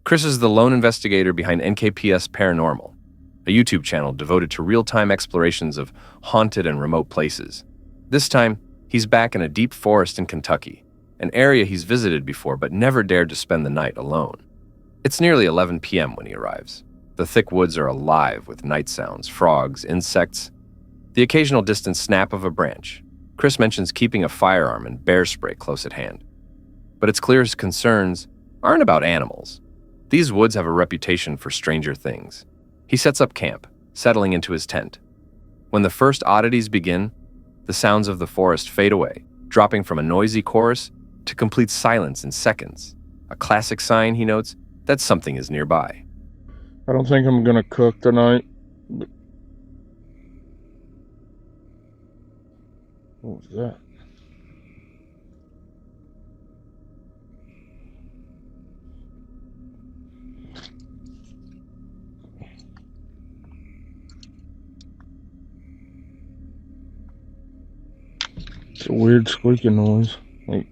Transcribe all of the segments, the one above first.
Chris is the lone investigator behind NKPS Paranormal, a YouTube channel devoted to real-time explorations of haunted and remote places. This time, he's back in a deep forest in Kentucky, an area he's visited before but never dared to spend the night alone. It's nearly 11 p.m. when he arrives. The thick woods are alive with night sounds, frogs, insects, the occasional distant snap of a branch. Chris mentions keeping a firearm and bear spray close at hand. But it's clear his concerns aren't about animals. These woods have a reputation for stranger things. He sets up camp, settling into his tent. When the first oddities begin, the sounds of the forest fade away, dropping from a noisy chorus to complete silence in seconds. A classic sign, he notes, that something is nearby. I don't think I'm gonna cook tonight. What was that? It's a weird squeaking noise. Like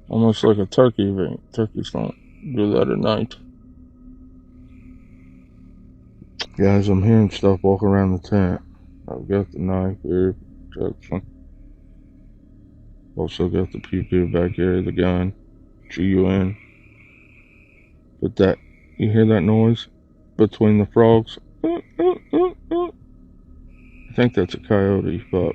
almost like a turkey event. Turkeys don't do that at night. Guys, I'm hearing stuff walk around the tent. I've got the knife here, protection. Also got the PP back here, the gun, GUN. But that, you hear that noise between the frogs? I think that's a coyote, but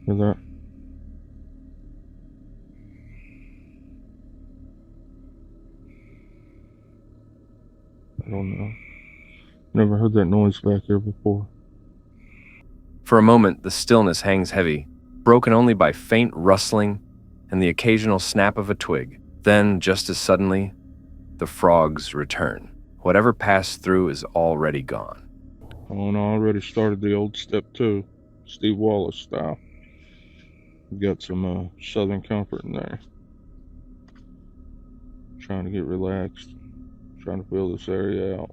hear that? I don't know. Never heard that noise back here before. For a moment, the stillness hangs heavy, broken only by faint rustling and the occasional snap of a twig. Then, just as suddenly, the frogs return. Whatever passed through is already gone. Oh, and I already started the old step 2, Steve Wallace style. Got some Southern Comfort in there. Trying to get relaxed. Trying to feel this area out.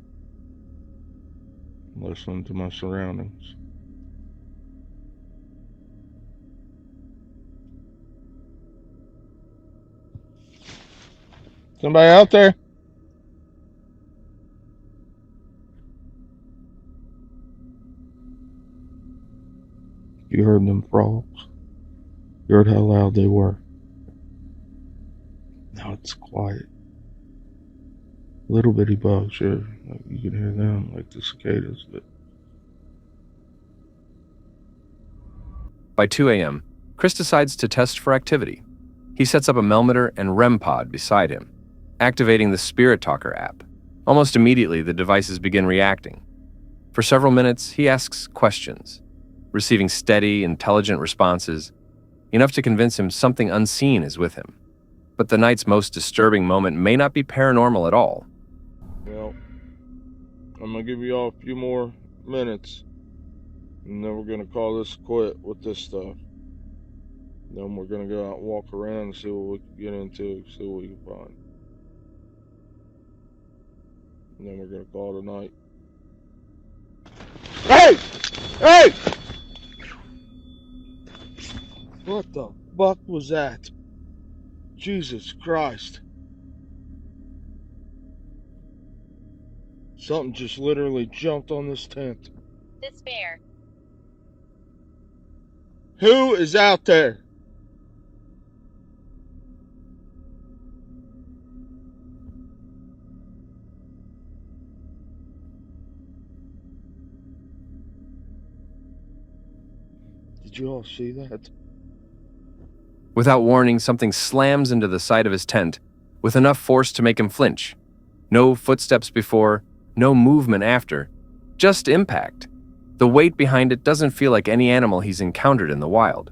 Listening to my surroundings. Somebody out there? You heard them frogs? You heard how loud they were? Now it's quiet. Little bitty bugs, sure. Like you can hear them, like the cicadas, but... By 2 a.m., Chris decides to test for activity. He sets up a Melmeter and REM pod beside him, activating the Spirit Talker app. Almost immediately, the devices begin reacting. For several minutes, he asks questions, receiving steady, intelligent responses, enough to convince him something unseen is with him. But the night's most disturbing moment may not be paranormal at all. Well, I'm gonna give you all a few more minutes, and then we're gonna call this quit with this stuff. Then we're gonna go out and walk around and see what we can get into, see what we can find. And then we're gonna call it a night. Hey! Hey! What the fuck was that? Jesus Christ. Something just literally jumped on this tent. Despair. Who is out there? Did you all see that? Without warning, something slams into the side of his tent with enough force to make him flinch. No footsteps before, no movement after, just impact. The weight behind it doesn't feel like any animal he's encountered in the wild.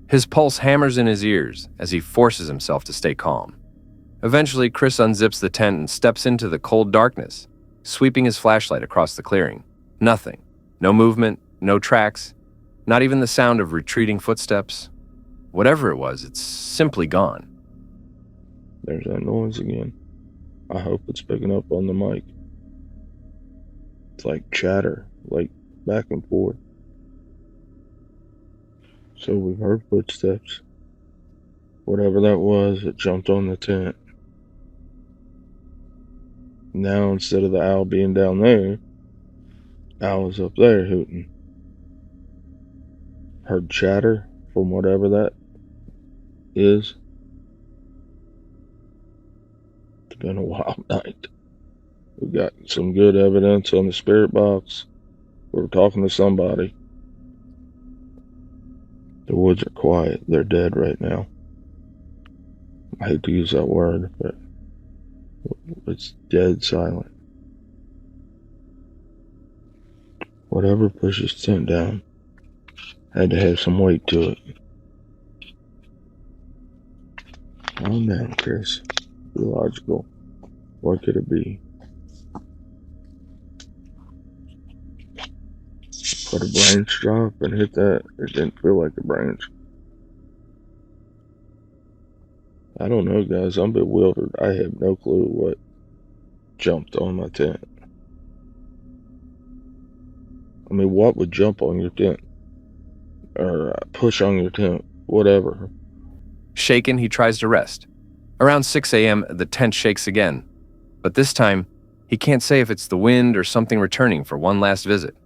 His pulse hammers in his ears as he forces himself to stay calm. Eventually, Chris unzips the tent and steps into the cold darkness, sweeping his flashlight across the clearing. Nothing. No movement, no tracks, not even the sound of retreating footsteps. Whatever it was, it's simply gone. There's that noise again. I hope it's picking up on the mic. It's like chatter, like back and forth. So we've heard footsteps. Whatever that was, it jumped on the tent. Now, instead of the owl being down there, owl is up there hooting. Heard chatter from whatever that is. It's been a wild night. We got some good evidence on the spirit box. We were talking to somebody. The woods are quiet. They're dead right now. I hate to use that word, but it's dead silent. Whatever pushes the tent down had to have some weight to it. Calm down, Chris. Be logical. What could it be? But a branch drop and hit that. It didn't feel like a branch. I don't know, guys. I'm bewildered. I have no clue what jumped on my tent. I mean, what would jump on your tent? Or push on your tent? Whatever. Shaken, he tries to rest. Around 6 a.m., the tent shakes again. But this time, he can't say if it's the wind or something returning for one last visit.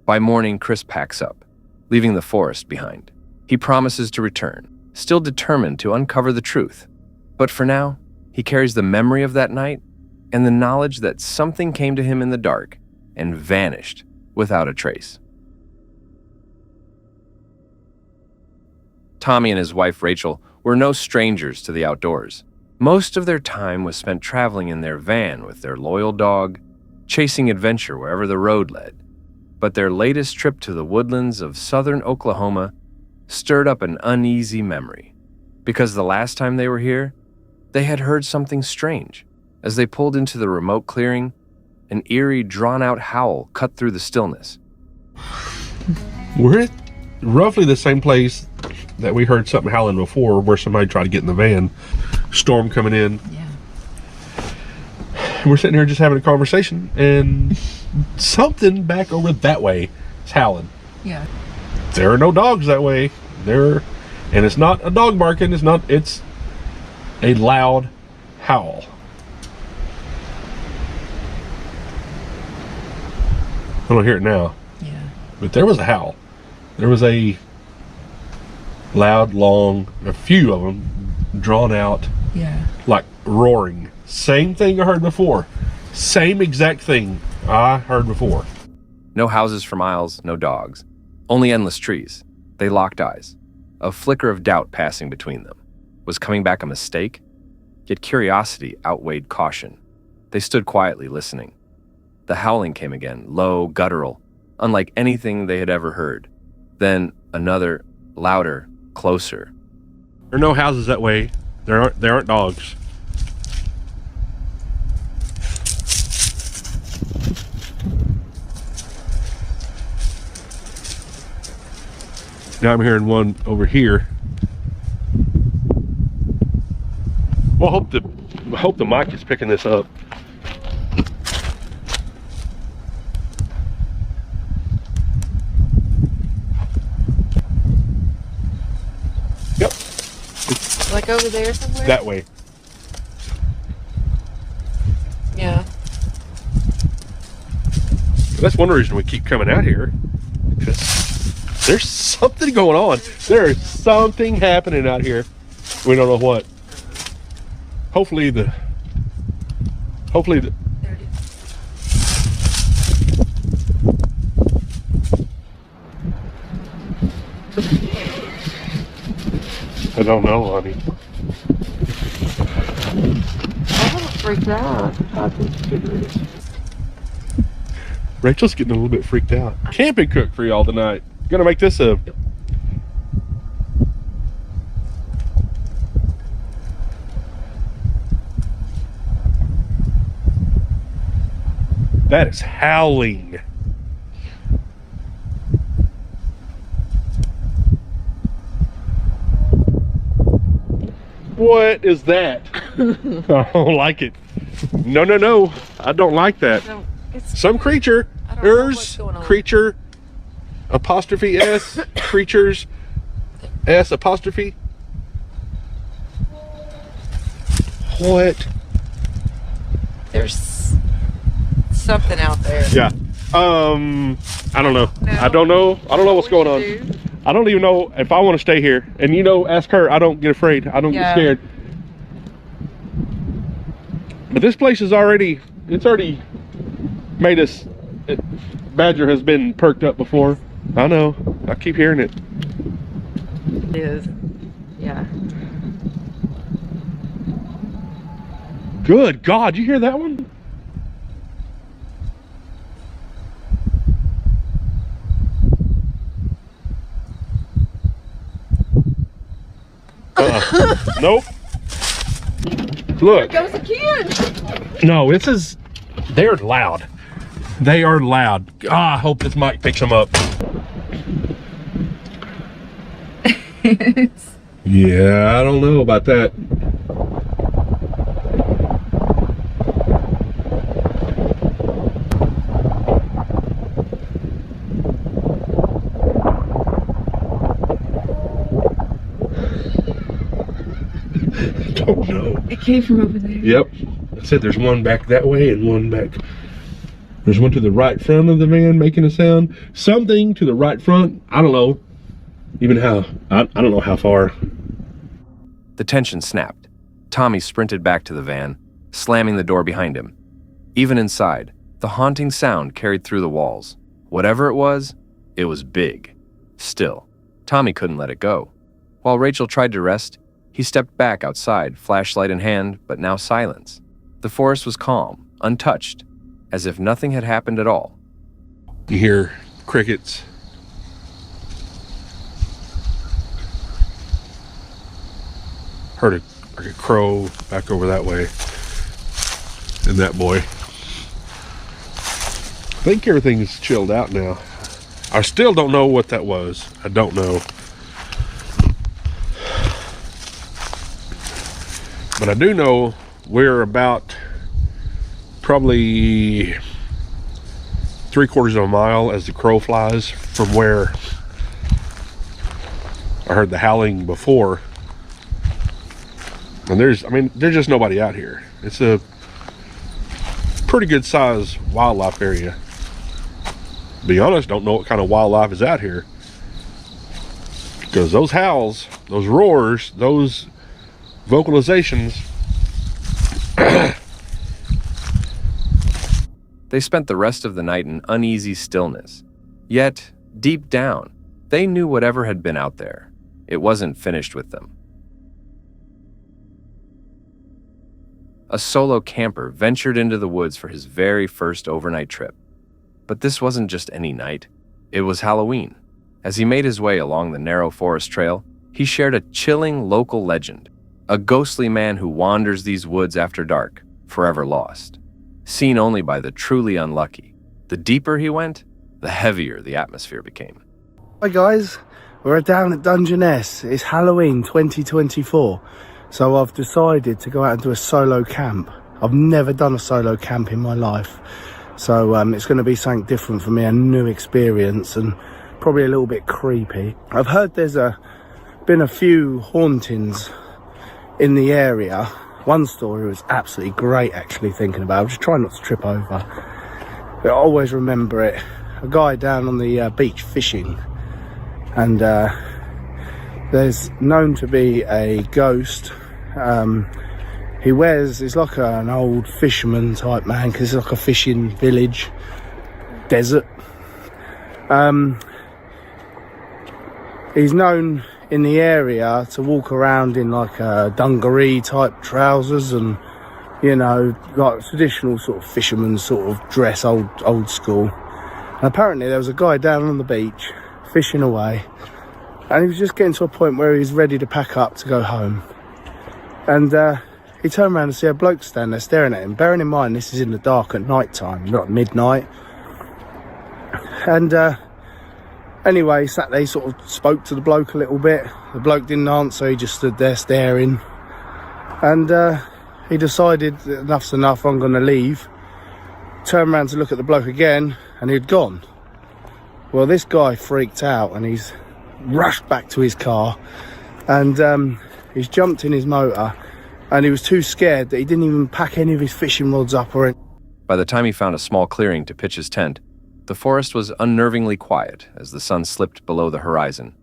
By morning, Chris packs up, leaving the forest behind. He promises to return, still determined to uncover the truth. But for now, he carries the memory of that night and the knowledge that something came to him in the dark and vanished without a trace. Tommy and his wife Rachel were no strangers to the outdoors. Most of their time was spent traveling in their van with their loyal dog, chasing adventure wherever the road led. But their latest trip to the woodlands of southern Oklahoma stirred up an uneasy memory, because the last time they were here, they had heard something strange. As they pulled into the remote clearing, an eerie, drawn-out howl cut through the stillness. We're at roughly the same place that we heard something howling before, where somebody tried to get in the van. Storm coming in. Yeah. And we're sitting here just having a conversation, and something back over that way is howling. Yeah. There are no dogs that way. And it's not a dog barking. It's a loud howl. I don't hear it now. Yeah. But there was a howl. There was a loud, long, a few of them drawn out. Yeah. Like roaring. Same thing I heard before. Same exact thing I heard before. No houses for miles, no dogs. Only endless trees. They locked eyes. A flicker of doubt passing between them. Was coming back a mistake? Yet curiosity outweighed caution. They stood quietly listening. The howling came again, low, guttural, unlike anything they had ever heard. Then another, louder, closer. There are no houses that way. There aren't dogs. Now I'm hearing one over here. Well, I hope the mic is picking this up. Yep. Like over there somewhere? That way. Yeah. That's one reason we keep coming out here, because there's something going on. There is something happening out here. We don't know what. Hopefully the There it is. I don't know, honey. I'm a little freaked out. Rachel's getting a little bit freaked out. Camping cook for y'all tonight. Gonna make this a that is howling. What is that? I don't like it. No, no, no. I don't like that. No, Some creature, I don't know what's going on. creature, apostrophe S, creatures, S apostrophe. What? There's something out there. Yeah. I don't know. No. I don't know. I don't know what's going on. Do? I don't even know if I want to stay here. And you know, ask her. I don't get afraid. I don't get scared. But this place is already, it's already made us, Badger has been perked up before. I know. I keep hearing it. It is. Yeah. Good God, you hear that one? Nope. Look. There goes a kid. No, this is, they're loud. They are loud. Ah, I hope this mic picks them up. Yeah, I don't know about that. Don't know. It came from over there. Yep. I said there's one back that way and one back. There's one to the right front of the van making a sound. Something to the right front. I don't know. Even how. I don't know how far. The tension snapped. Tommy sprinted back to the van, slamming the door behind him. Even inside, the haunting sound carried through the walls. Whatever it was big. Still, Tommy couldn't let it go. While Rachel tried to rest, he stepped back outside, flashlight in hand, but now silence. The forest was calm, untouched, as if nothing had happened at all. You hear crickets. Heard a crow back over that way. And that boy. I think everything's chilled out now. I still don't know what that was. I don't know. But I do know we're about probably 3/4 of a mile as the crow flies from where I heard the howling before. And there's just nobody out here. It's a pretty good size wildlife area. To be honest, don't know what kind of wildlife is out here. Because those howls, those roars, those vocalizations. They spent the rest of the night in uneasy stillness. Yet, deep down, they knew whatever had been out there, it wasn't finished with them. A solo camper ventured into the woods for his very first overnight trip. But this wasn't just any night. It was Halloween. As he made his way along the narrow forest trail, he shared a chilling local legend. A ghostly man who wanders these woods after dark, forever lost. Seen only by the truly unlucky. The deeper he went, the heavier the atmosphere became. Hi guys, we're down at Dungeness. It's Halloween 2024. So I've decided to go out and do a solo camp. I've never done a solo camp in my life. So it's going to be something different for me, a new experience and probably a little bit creepy. I've heard there's been a few hauntings in the area. One story was absolutely great actually thinking about it. I'm just trying not to trip over. But I always remember it. A guy down on the beach fishing. And there's known to be a ghost. He's like an old fisherman type man, because it's like a fishing village, desert. He's known in the area to walk around in like dungaree type trousers and, you know, like traditional sort of fisherman sort of dress, old school. And apparently there was a guy down on the beach fishing away, and he was just getting to a point where he was ready to pack up to go home. And he turned around and see a bloke standing there staring at him. Bearing in mind this is in the dark at night time, not midnight. And anyway, he sat there, he sort of spoke to the bloke a little bit. The bloke didn't answer, he just stood there staring. And he decided that enough's enough, I'm going to leave. Turned around to look at the bloke again, and he'd gone. Well, this guy freaked out, and he's rushed back to his car, and he's jumped in his motor, and he was too scared that he didn't even pack any of his fishing rods up or anything. By the time he found a small clearing to pitch his tent, the forest was unnervingly quiet as the sun slipped below the horizon.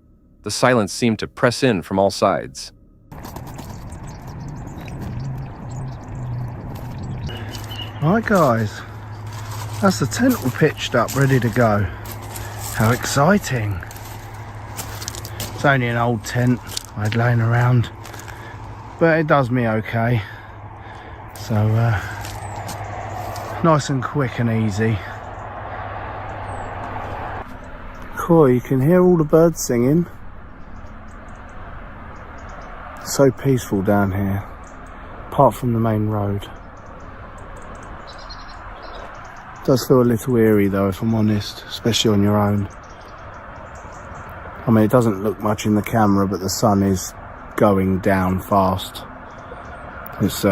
The silence seemed to press in from all sides. Right guys, that's the tent all pitched up, ready to go. How exciting. It's only an old tent I had laying around, but it does me okay. So nice and quick and easy. Cool, you can hear all the birds singing. So peaceful down here, apart from the main road. Does feel a little eerie though, if I'm honest, especially on your own. I mean, it doesn't look much in the camera, but the sun is going down fast. It's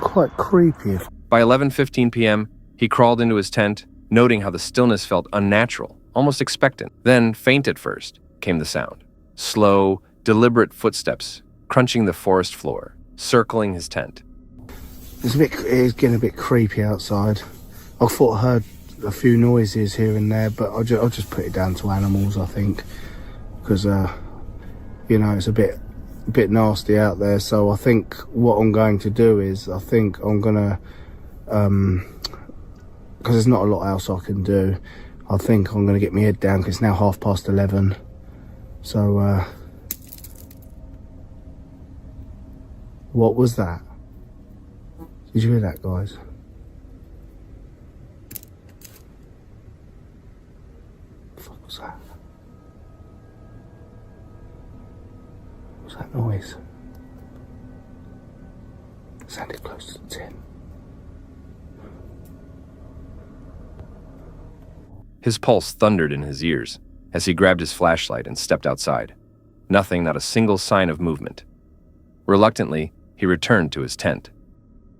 quite creepy. By 11:15 p.m., he crawled into his tent, noting how the stillness felt unnatural, almost expectant. Then, faint at first, came the sound. Slow, deliberate footsteps, crunching the forest floor, circling his tent. It's getting a bit creepy outside. I thought I heard a few noises here and there, but I'll just put it down to animals, I think, because you know, it's a bit nasty out there. So I think what I'm going to do is, I think I'm gonna, because there's not a lot else I can do, I think I'm gonna get my head down, because it's now 11:30. So what was that? Did you hear that, guys? What the fuck was that? What was that noise? It sounded close to 10. His pulse thundered in his ears as he grabbed his flashlight and stepped outside. Nothing, not a single sign of movement. Reluctantly, he returned to his tent.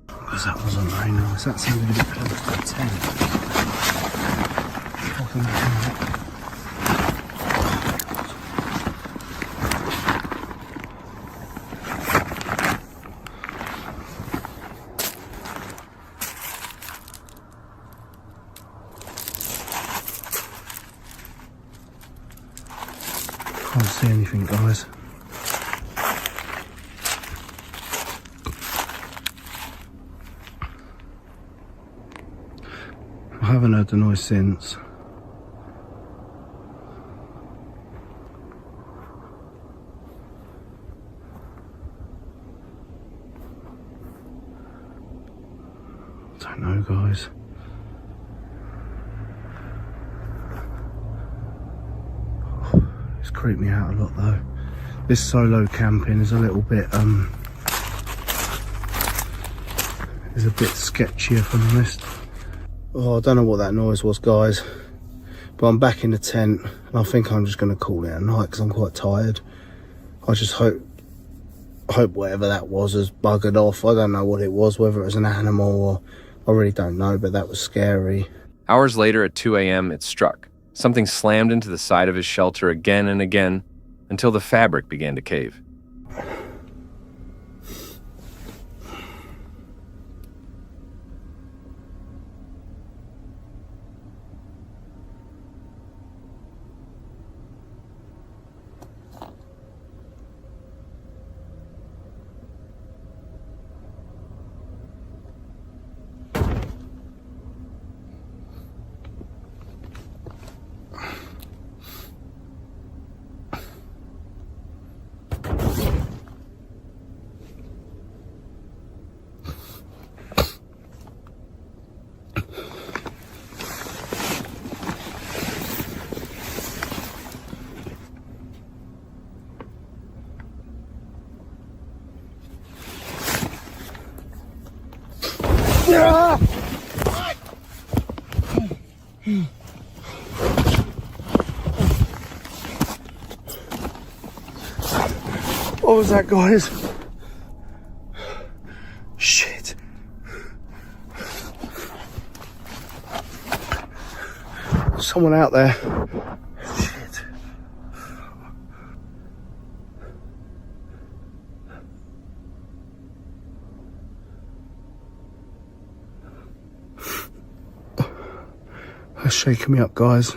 Because that wasn't very nice. That sounded a bit close to 10. Fucking hell. Can't see anything, guys. I haven't heard the noise since. Don't know, guys. It's creeped me out a lot though. This solo camping is a little bit is a bit sketchy, if I'm honest. Oh, I don't know what that noise was, guys, but I'm back in the tent and I think I'm just going to call it a night because I'm quite tired. I just hope whatever that was has buggered off. I don't know what it was, whether it was an animal or I really don't know, but that was scary. Hours later at 2 a.m., it struck. Something slammed into the side of his shelter again and again until the fabric began to cave. What was that, guys? Shit. Someone out there. Shit. That's shaking me up, guys.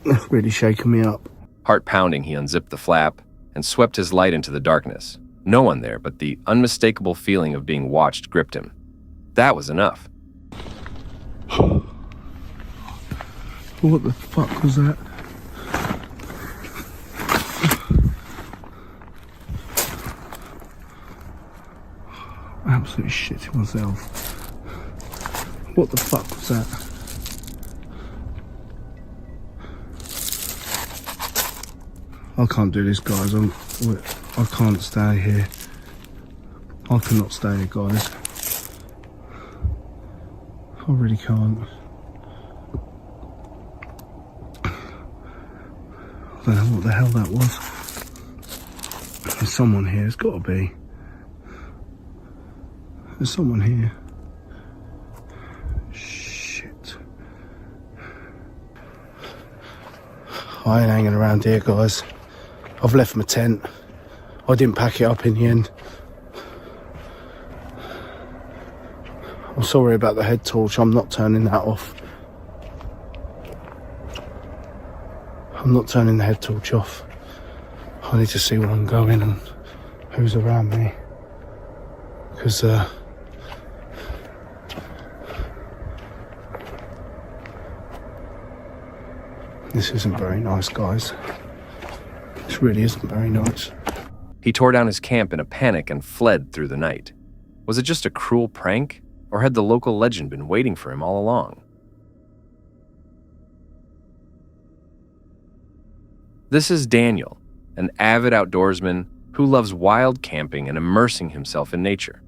That's really shaking me up. Heart pounding, he unzipped the flap and swept his light into the darkness. No one there, but the unmistakable feeling of being watched gripped him. That was enough. What the fuck was that? Absolutely shitting myself. What the fuck was that? I can't do this, guys. I can't stay here. I cannot stay here, guys. I really can't. I don't know what the hell that was. There's someone here. There's got to be. There's someone here. Shit. I ain't hanging around here, guys. I've left my tent. I didn't pack it up in the end. I'm sorry about the head torch. I'm not turning that off. I'm not turning the head torch off. I need to see where I'm going and who's around me. Because, this isn't very nice, guys. This really isn't very nice. He tore down his camp in a panic and fled through the night. Was it just a cruel prank, or had the local legend been waiting for him all along? This is Daniel, an avid outdoorsman who loves wild camping and immersing himself in nature.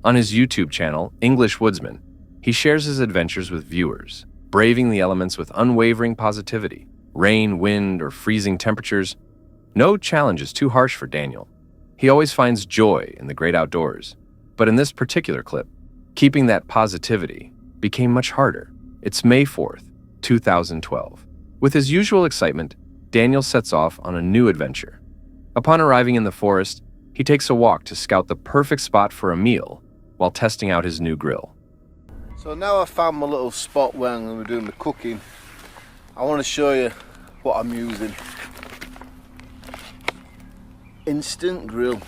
On his YouTube channel, English Woodsman, he shares his adventures with viewers, braving the elements with unwavering positivity. Rain, wind, or freezing temperatures, no challenge is too harsh for Daniel. He always finds joy in the great outdoors. But in this particular clip, keeping that positivity became much harder. It's May 4th, 2012. With his usual excitement, Daniel sets off on a new adventure. Upon arriving in the forest, he takes a walk to scout the perfect spot for a meal while testing out his new grill. So now I've found my little spot where I'm going to be doing the cooking. I want to show you what I'm using. Instant grill.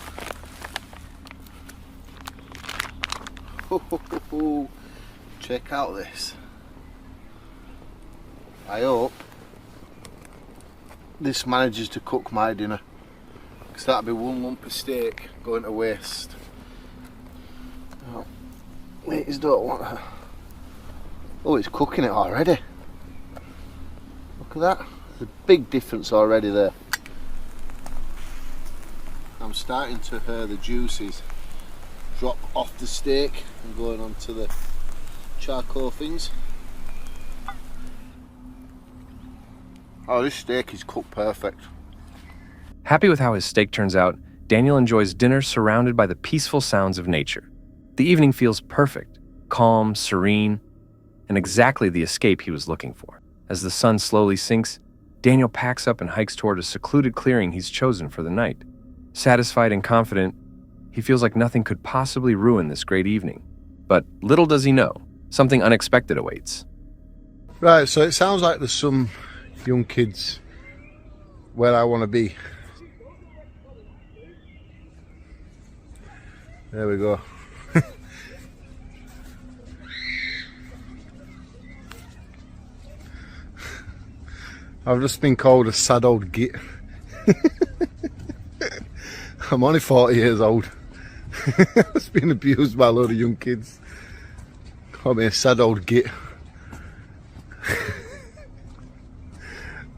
Check out this. I hope this manages to cook my dinner, because that'd be one lump of steak going to waste. Oh, ladies don't want her. Oh, it's cooking it already. Look at that. There's a big difference already there. I'm starting to hear the juices drop off the steak and going onto the charcoal things. Oh, this steak is cooked perfect. Happy with how his steak turns out, Daniel enjoys dinner surrounded by the peaceful sounds of nature. The evening feels perfect, calm, serene, and exactly the escape he was looking for. As the sun slowly sinks, Daniel packs up and hikes toward a secluded clearing he's chosen for the night. Satisfied and confident, he feels like nothing could possibly ruin this great evening. But little does he know, something unexpected awaits. Right, so it sounds like there's some young kids where I want to be. There we go. I've just been called a sad old git. I'm only 40 years old. I've been abused by a load of young kids. Called me a sad old git.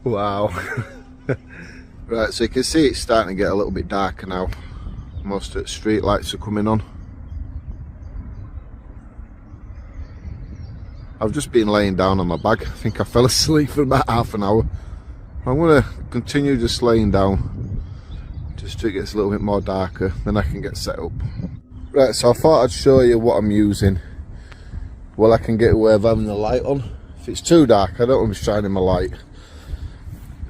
Wow. Right, so you can see it's starting to get a little bit darker now. Most of the street lights are coming on. I've just been laying down on my bag. I think I fell asleep for about half an hour. I'm going to continue just laying down just till it gets a little bit more darker, then I can get set up. Right, so I thought I'd show you what I'm using. Well, I can get away with having the light on. If If it's too dark, I don't want to be shining my light,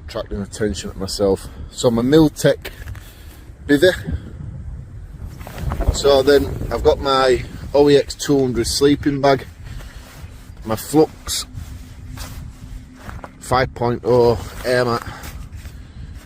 attracting attention to myself. So my Miltech bivvy. So then I've got my OEX 200 sleeping bag, my Flux 5.0 air mat.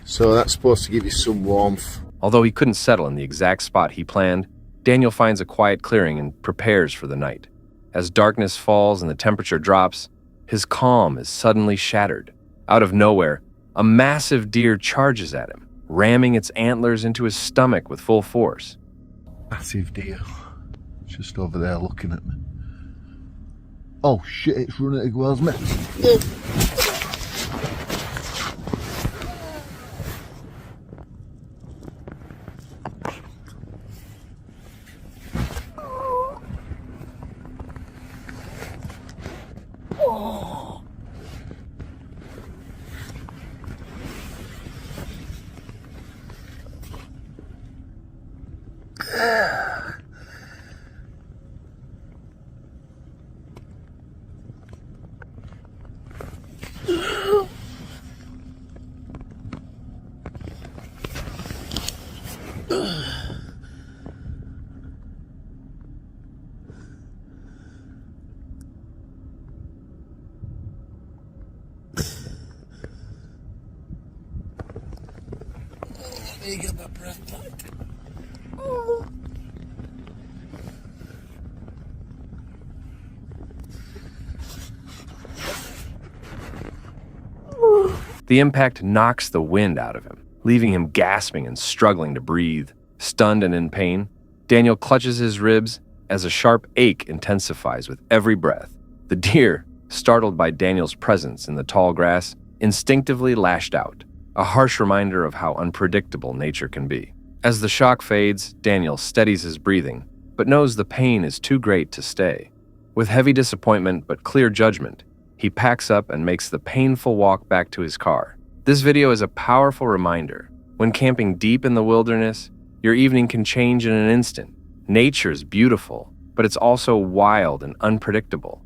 So that's supposed to give you some warmth. Although he couldn't settle in the exact spot he planned, Daniel finds a quiet clearing and prepares for the night. As darkness falls and the temperature drops, his calm is suddenly shattered. Out of nowhere, a massive deer charges at him, ramming its antlers into his stomach with full force. Massive deer. Just over there looking at me. Oh shit, it's running towards me. Let me get my breath back. The impact knocks the wind out of him, leaving him gasping and struggling to breathe. Stunned and in pain, Daniel clutches his ribs as a sharp ache intensifies with every breath. The deer, startled by Daniel's presence in the tall grass, instinctively lashed out, a harsh reminder of how unpredictable nature can be. As the shock fades, Daniel steadies his breathing, but knows the pain is too great to stay. With heavy disappointment but clear judgment, he packs up and makes the painful walk back to his car. This video is a powerful reminder. When camping deep in the wilderness, your evening can change in an instant. Nature's beautiful, but it's also wild and unpredictable.